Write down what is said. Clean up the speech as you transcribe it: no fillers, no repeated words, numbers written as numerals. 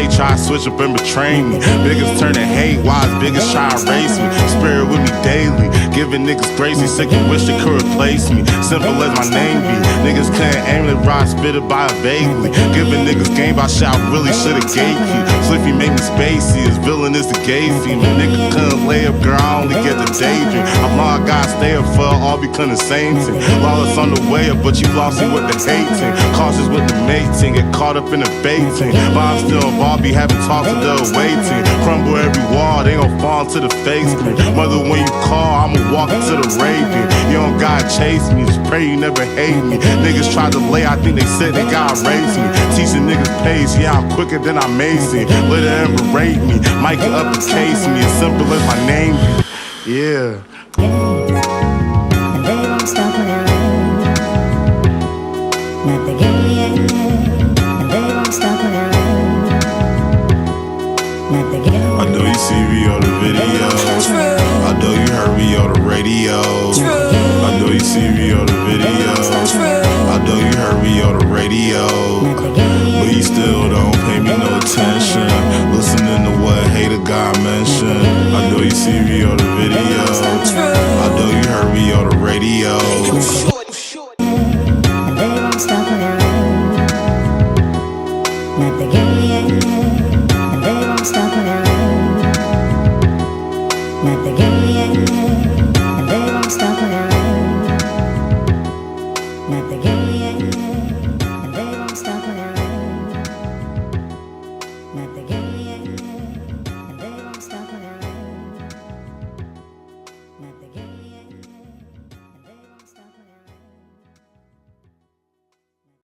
they try to switch up and betray me. Biggest turn to hate, wise biggest try to erase me. Spirit with me daily, giving niggas grace. He sick and wish they could replace me. Simple as my name be. Niggas couldn't aim it right, spit it by vaguely. Giving niggas game by shot, really should've gave you. Sliffy make me spacey, his villain is the gay scene. My nigga couldn't lay up, girl, I only get the daydream. I'm all I gotta stay up for, all become the same thing. Lawless on the way up, but you lost it with the hating. Cautious with the mating, get caught up in the baiting. But I'm still involved, be having talks with the away team. Crumble every wall, they gon' fall into the face screen. Mother, when you call, I'ma walk into the raving. You don't gotta chase me, just pray you never hate me. Niggas tried to lay, I think they said they gotta raise me. Teaching niggas pace, yeah, I'm quicker than I'm Mason. Let it ever rate me, might get uppercase me. As simple as my name be, yeah. And they won't stop when it rains. Not the game, and they won't stop when it rains. Not the game. I know you see me on the video. I know you heard me on the radio. I know you see me on the video. I know you heard me on the radio. But you still don't